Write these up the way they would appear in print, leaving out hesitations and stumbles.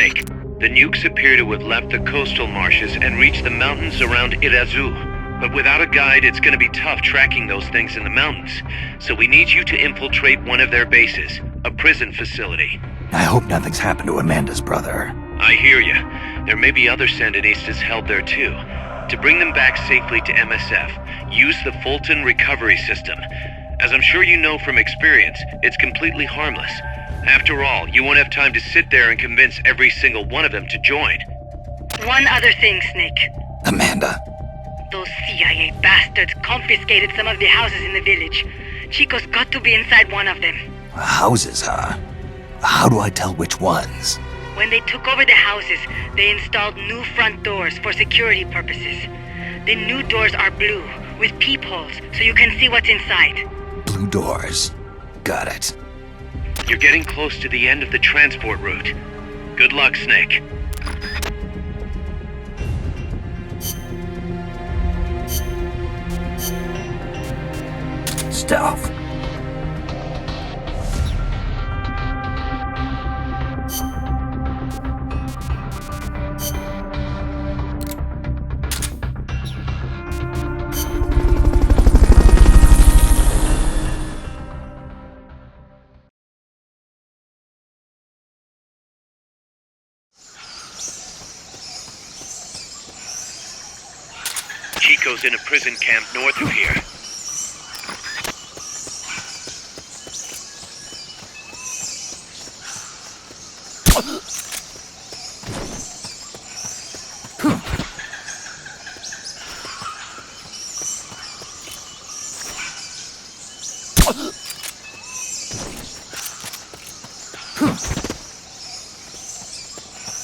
Snake. The nukes appear to have left the coastal marshes and reached the mountains around Irazu. But without a guide, it's gonna be tough tracking those things in the mountains. So we need you to infiltrate one of their bases, a prison facility. I hope nothing's happened to Amanda's brother. I hear ya. There may be other Sandinistas held there too. To bring them back safely to MSF, use the Fulton recovery system. As I'm sure you know from experience, it's completely harmless. After all, you won't have time to sit there and convince every single one of them to join. One other thing, Snake. Amanda. Those CIA bastards confiscated some of the houses in the village. Chico's got to be inside one of them. Houses, huh? How do I tell which ones? When they took over the houses, they installed new front doors for security purposes. The new doors are blue, with peepholes, so you can see what's inside. Blue doors. Got it. You're getting close to the end of the transport route. Good luck, Snake. Stealth. Chico's in a prison camp north of here.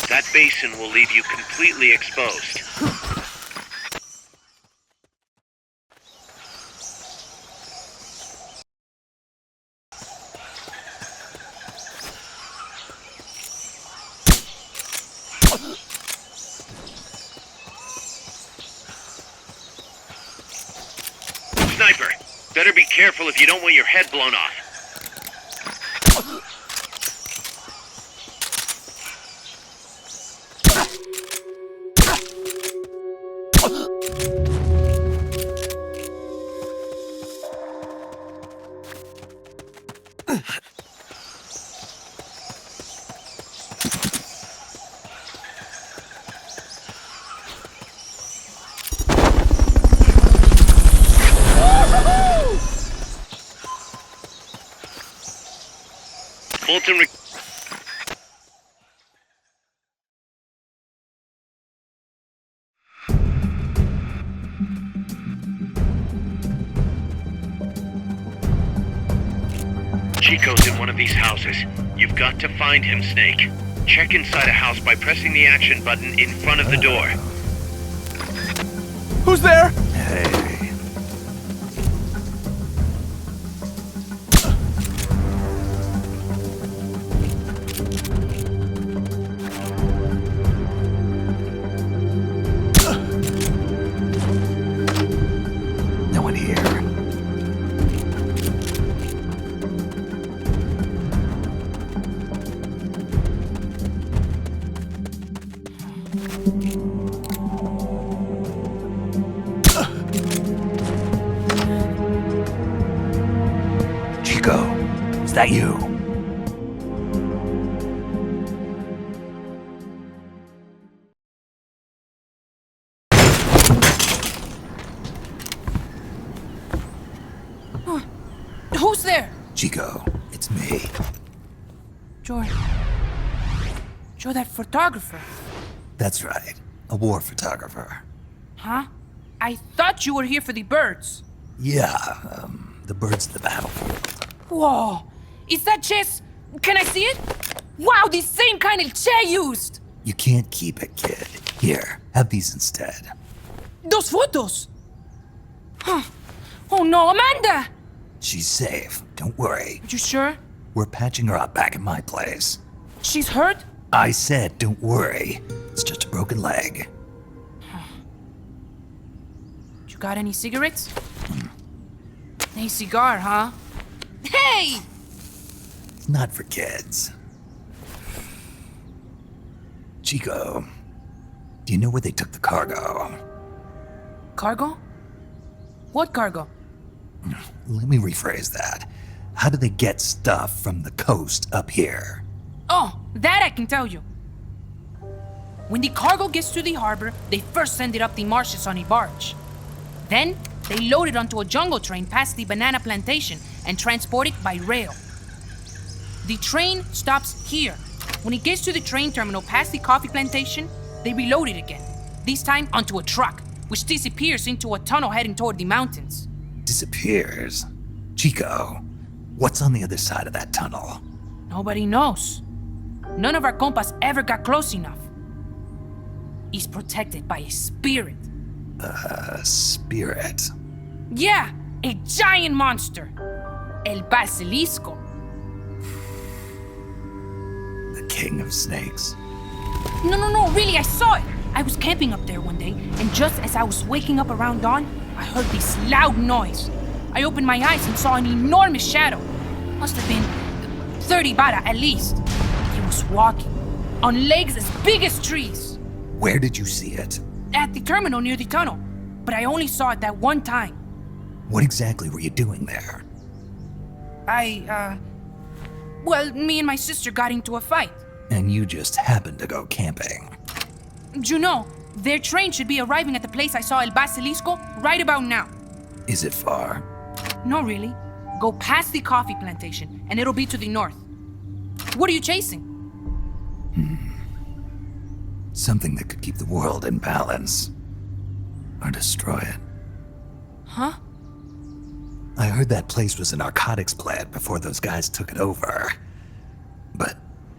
That basin will leave you completely exposed. Sniper, better be careful if you don't want your head blown off. Fulton Chico's in one of these houses. You've got to find him, Snake. Check inside a house by pressing the action button in front of the door. Who's there? Hey. No one here. Chico, is that you? Who's there? Chico, it's me. You're that photographer. That's right. A war photographer. Huh? I thought you were here for the birds. Yeah, the birds of the battlefield. Whoa. Is that chess? Can I see it? Wow, the same kind of chair used. You can't keep it, kid. Here, have these instead. Those photos. Huh. Oh no, Amanda! She's safe. Don't worry. You sure? We're patching her up back at my place. She's hurt? I said, don't worry. It's just a broken leg. You got any cigarettes? Any cigar, huh? Hey! It's not for kids. Chico, do you know where they took the cargo? Cargo? What cargo? Let me rephrase that. How do they get stuff from the coast up here? Oh, that I can tell you. When the cargo gets to the harbor, they first send it up the marshes on a barge. Then, they load it onto a jungle train past the banana plantation and transport it by rail. The train stops here. When it gets to the train terminal past the coffee plantation, they reload it again, this time onto a truck, which disappears into a tunnel heading toward the mountains. Disappears? Chico, what's on the other side of that tunnel? Nobody knows. None of our compas ever got close enough. He's protected by a spirit. A spirit? Yeah, a giant monster. El Basilisco. The king of snakes? No, really, I saw it. I was camping up there one day, and just as I was waking up around dawn, I heard this loud noise. I opened my eyes and saw an enormous shadow. Must have been 30 bara at least. He was walking, on legs as big as trees. Where did you see it? At the terminal near the tunnel, but I only saw it that one time. What exactly were you doing there? Well, me and my sister got into a fight. And you just happened to go camping. You know, their train should be arriving at the place I saw El Basilisco right about now. Is it far? No, really. Go past the coffee plantation, and it'll be to the north. What are you chasing? Something that could keep the world in balance. Or destroy it. Huh? I heard that place was a narcotics plant before those guys took it over. But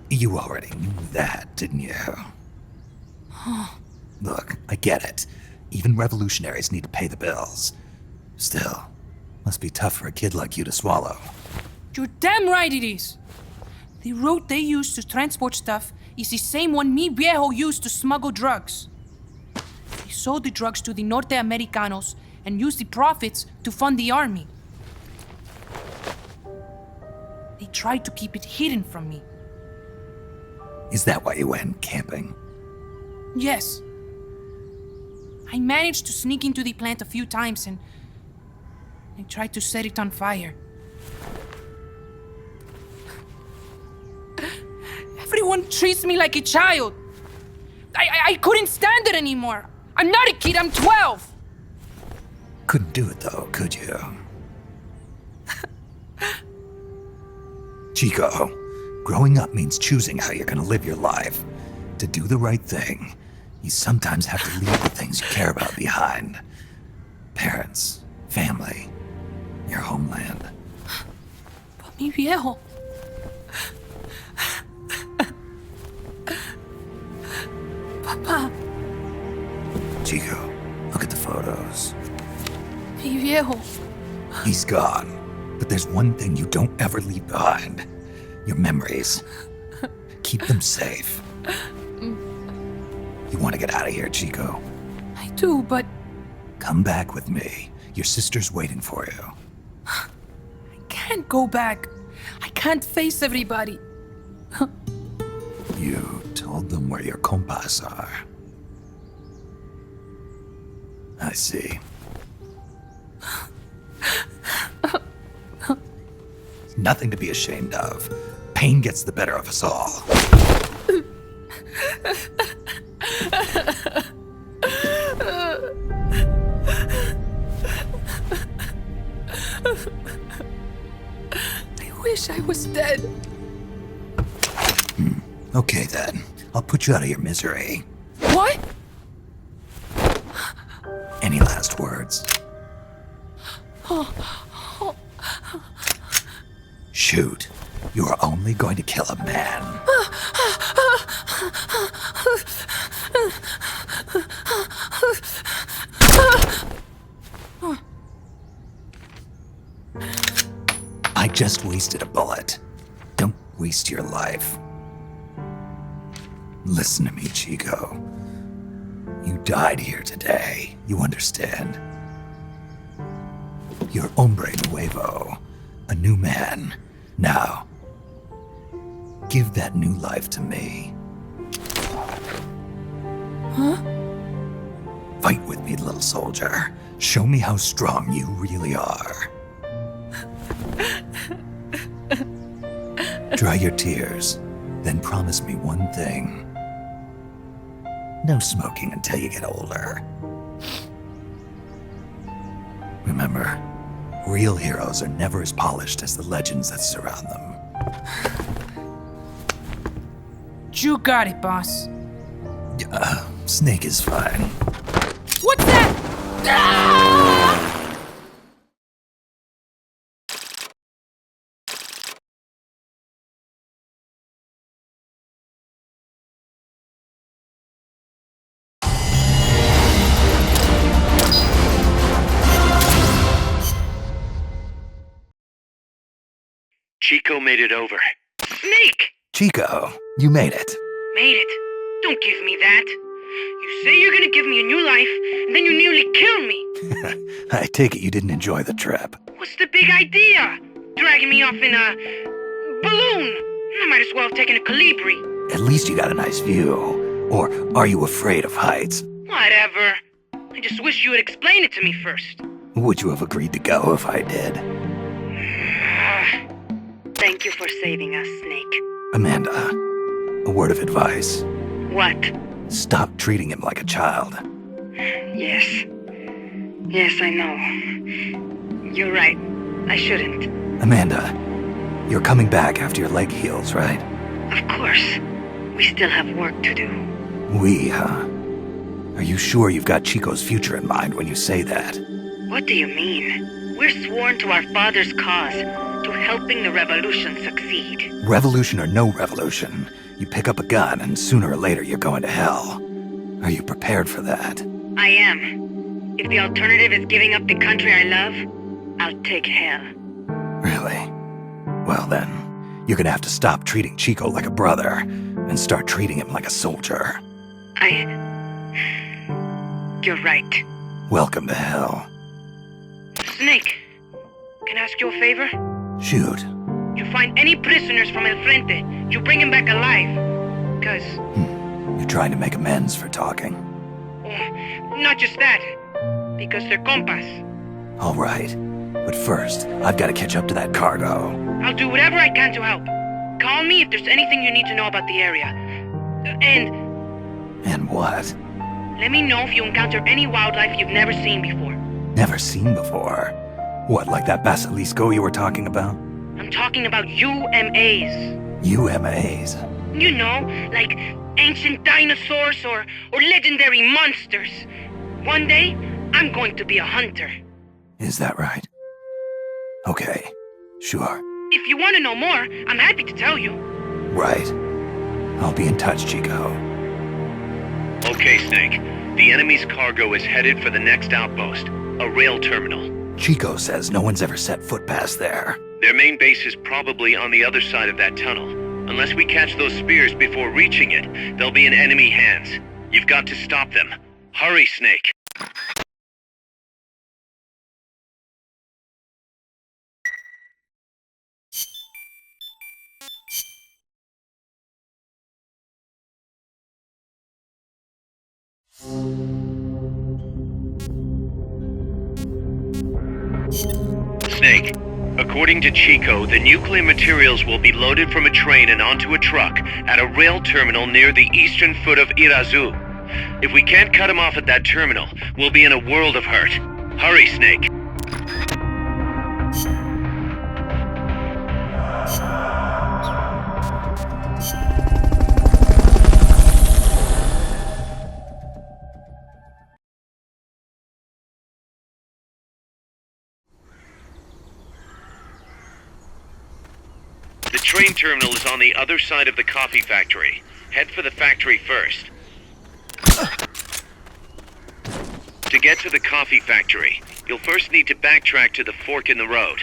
you already knew that, didn't you? Look, I get it. Even revolutionaries need to pay the bills. Still, must be tough for a kid like you to swallow. You're damn right it is. The route they use to transport stuff is the same one mi viejo used to smuggle drugs. They sold the drugs to the Norte Americanos and used the profits to fund the army. They tried to keep it hidden from me. Is that why you went camping? Yes. I managed to sneak into the plant a few times and I tried to set it on fire. Everyone treats me like a child. I couldn't stand it anymore. I'm not a kid, I'm 12. Couldn't do it though, could you? Chico, growing up means choosing how you're gonna live your life. To do the right thing, you sometimes have to leave the things you care about behind. Parents, family, your homeland. But mi viejo. Papa, Chico, look at the photos. mi viejo. He's gone, but there's one thing you don't ever leave behind. Your memories. Keep them safe. You want to get out of here, Chico? I do, but Come back with me. Your sister's waiting for you. I can't go back. I can't face everybody. You told them where your compas are. I see. Nothing to be ashamed of. Pain gets the better of us all. I wish I was dead. Okay then. I'll put you out of your misery. What? Any last words? Shoot. You are only going to kill a man. I just wasted a bullet. Don't waste your life. Listen to me, Chico. You died here today. You understand? You're hombre nuevo. A new man. Now, give that new life to me. Fight with me, little soldier. Show me how strong you really are. Dry your tears, then promise me one thing. No smoking until you get older. Remember, real heroes are never as polished as the legends that surround them. You got it, boss. Snake is fine. What's that? Ah! Chico made it over. Snake! Chico, you made it. Made it. Don't give me that. You say you're gonna give me a new life, and then you nearly kill me. I take it you didn't enjoy the trip. What's the big idea? Dragging me off in a balloon? I might as well have taken a Calibri. At least you got a nice view. Or are you afraid of heights? Whatever. I just wish you would explain it to me first. Would you have agreed to go if I did? Thank you for saving us, Snake. Amanda, a word of advice. What? Stop treating him like a child. Yes. Yes, I know. You're right. I shouldn't. Amanda, you're coming back after your leg heals, right? Of course. We still have work to do. We, huh? Are you sure you've got Chico's future in mind when you say that? What do you mean? We're sworn to our father's cause, to helping the revolution succeed. Revolution or no revolution, you pick up a gun and sooner or later you're going to hell. Are you prepared for that? I am. If the alternative is giving up the country I love, I'll take hell. Really? Well then, you're gonna have to stop treating Chico like a brother and start treating him like a soldier. You're right. Welcome to hell. Snake, can I ask you a favor? Shoot. You find any prisoners from El Frente, you bring them back alive. Because... You're trying to make amends for talking. Not just that. Because they're compas. All right. But first, I've got to catch up to that cargo. I'll do whatever I can to help. Call me if there's anything you need to know about the area. And what? Let me know if you encounter any wildlife you've never seen before. Never seen before? What, like that basilisco you were talking about? I'm talking about UMAs. UMAs? You know, like ancient dinosaurs or legendary monsters. One day, I'm going to be a hunter. Is that right? Okay, sure. If you want to know more, I'm happy to tell you. Right. I'll be in touch, Chico. Okay, Snake. The enemy's cargo is headed for the next outpost, a rail terminal. Chico says no one's ever set foot past there. Their main base is probably on the other side of that tunnel. Unless we catch those spears before reaching it, they'll be in enemy hands. You've got to stop them. Hurry, Snake. Snake, according to Chico, the nuclear materials will be loaded from a train and onto a truck at a rail terminal near the eastern foot of Irazu. If we can't cut him off at that terminal, we'll be in a world of hurt. Hurry, Snake. The train terminal is on the other side of the coffee factory. Head for the factory first. To get to the coffee factory, you'll first need to backtrack to the fork in the road.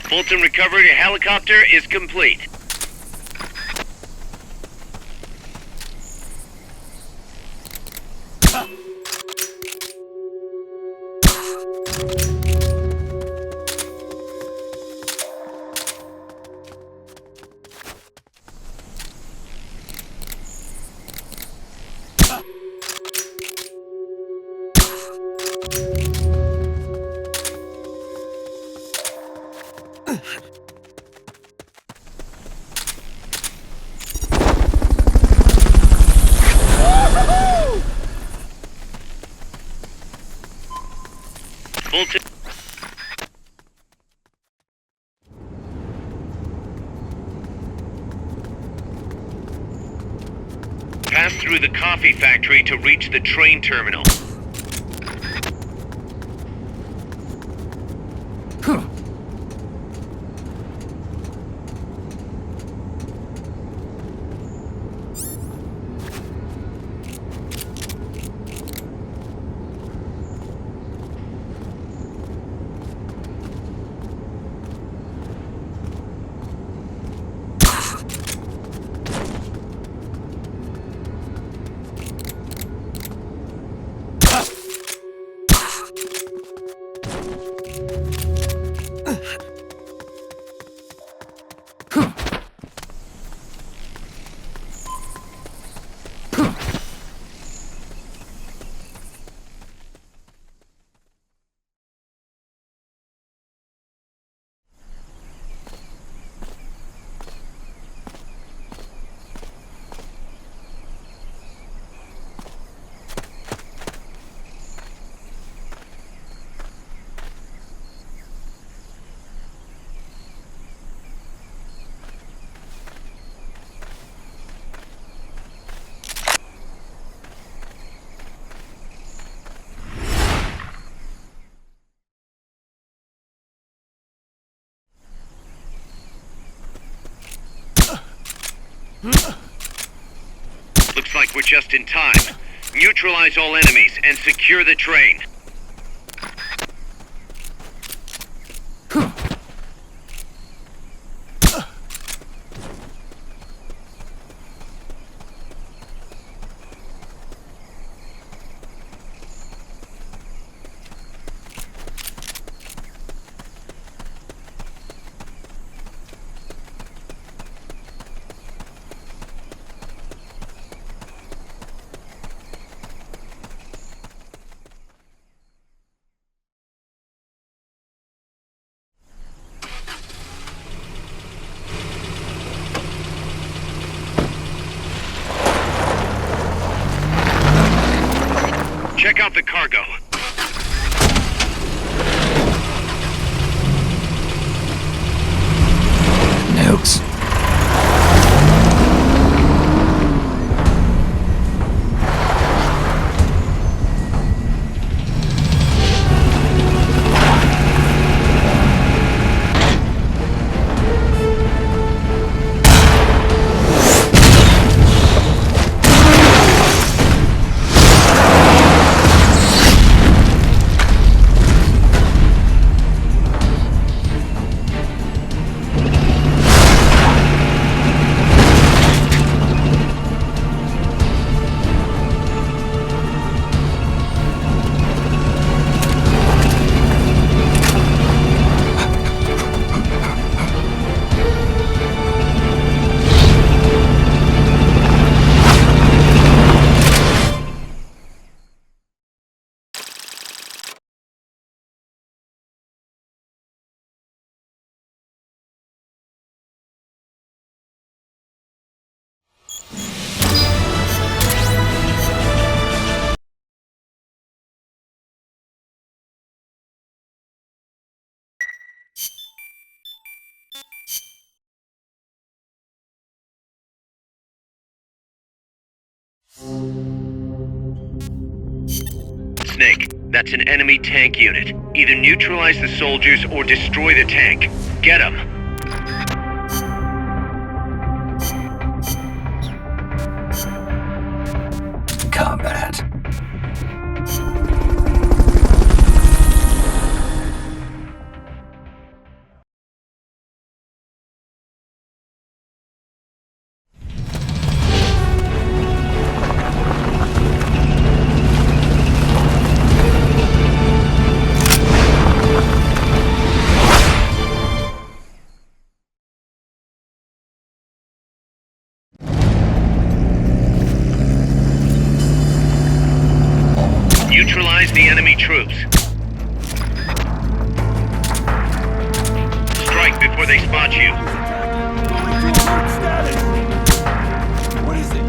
Fulton recovery helicopter is complete. Fulton. Pass through the coffee factory to reach the train terminal. Looks like we're just in time. Neutralize all enemies and secure the train. Check out the cargo. Nukes. Snake, that's an enemy tank unit. Either neutralize the soldiers or destroy the tank. Get them. Combat. before they spot you. Going to alert status! What is it?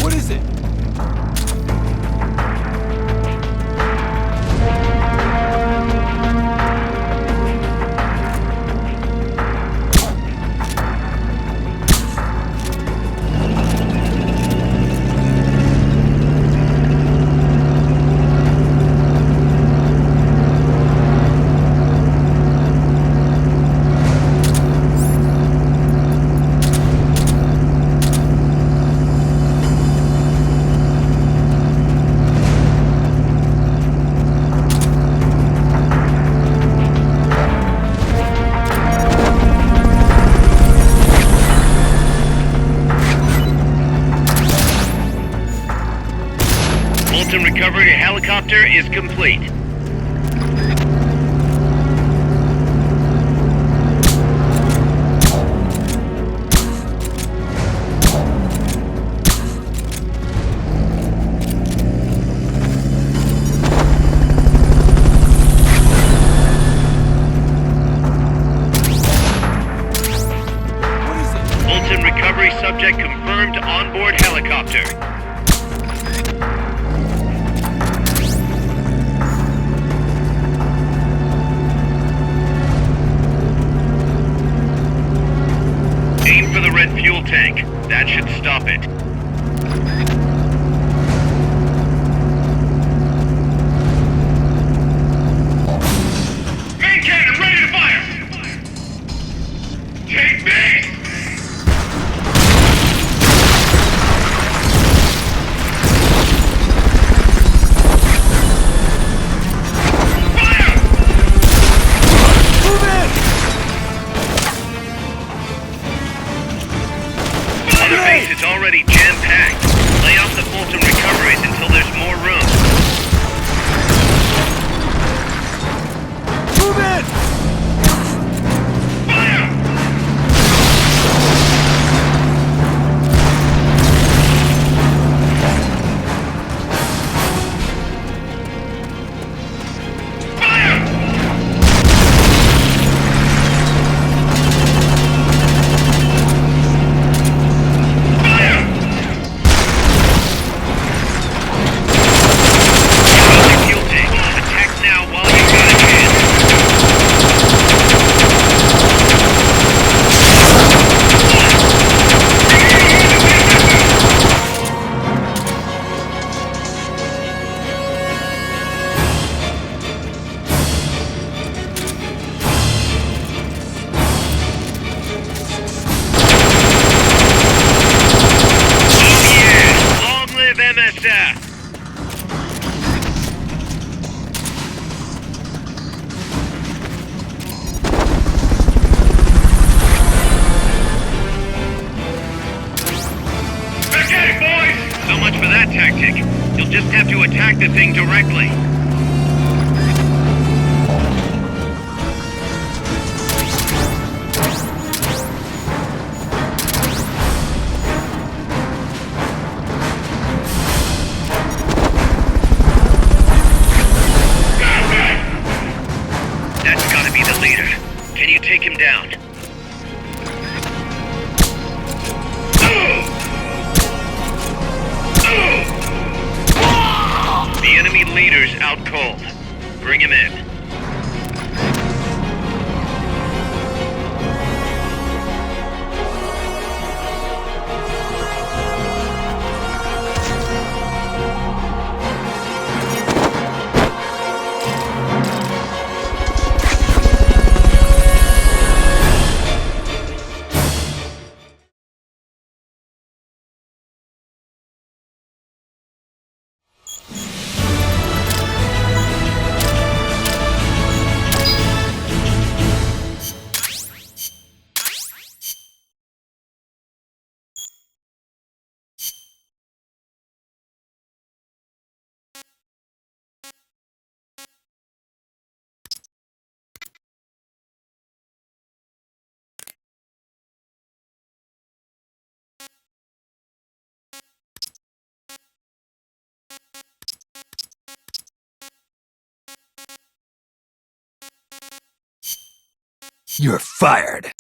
What is it? Fulton recovery helicopter is complete. What is it? Fulton recovery subject confirmed onboard helicopter. Aim for the red fuel tank. That should stop it. Main cannon ready to fire! Take base! Fire! Move in! Other base is already jam-packed. Lay off the Fulton recoveries until there's more room. Move in! Fire! Fire! Fire! Another fuel tank. Attack now while you've got a chance. Oh yeah! Long live MSF! Okay, boys! So much for that tactic. You'll just have to attack the thing directly. That's gotta be the leader. Can you take him down? The enemy leader's out cold. Bring him in. You're fired.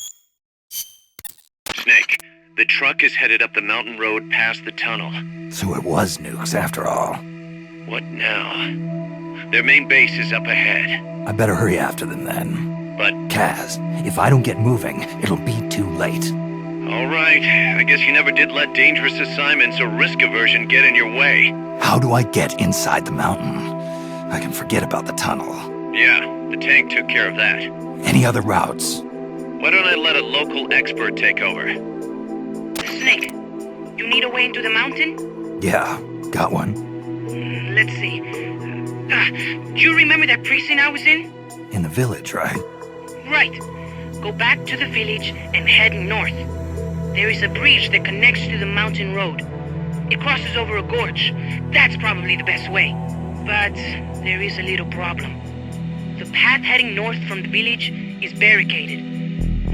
Snake, the truck is headed up the mountain road past the tunnel. So it was nukes after all. What now? Their main base is up ahead. I better hurry after them then. But, Kaz, if I don't get moving, it'll be too late. all right, I guess you never did let dangerous assignments or risk aversion get in your way. How do I get inside the mountain? I can forget about the tunnel. Yeah, the tank took care of that. Any other routes? Why don't I let a local expert take over? Snake, you need a way into the mountain? Yeah, got one. Let's see. Do you remember that precinct I was in? In the village, right? Right. Go back to the village and head north. There is a bridge that connects to the mountain road. It crosses over a gorge. That's probably the best way. But there is a little problem. The path heading north from the village is barricaded.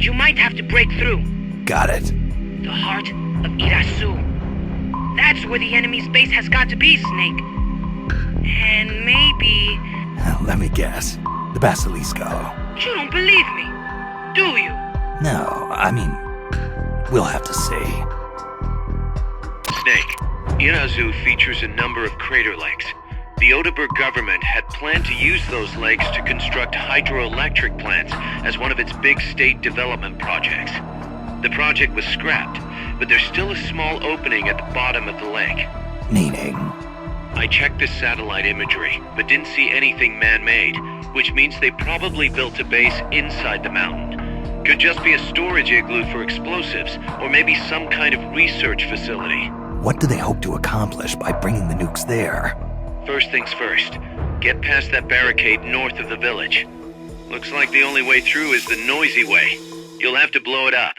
You might have to break through. Got it. The heart of Irasu. That's where the enemy's base has got to be, Snake. And maybe... Let me guess. The Basilisco. You don't believe me, do you? No, I mean, we'll have to see. Snake, Irazu features a number of crater lakes. The Odeberg government had planned to use those lakes to construct hydroelectric plants as one of its big state development projects. The project was scrapped, but there's still a small opening at the bottom of the lake. Meaning? I checked the satellite imagery, but didn't see anything man-made, which means they probably built a base inside the mountain. Could just be a storage igloo for explosives, or maybe some kind of research facility. What do they hope to accomplish by bringing the nukes there? First things first, get past that barricade north of the village. Looks like the only way through is the noisy way. You'll have to blow it up.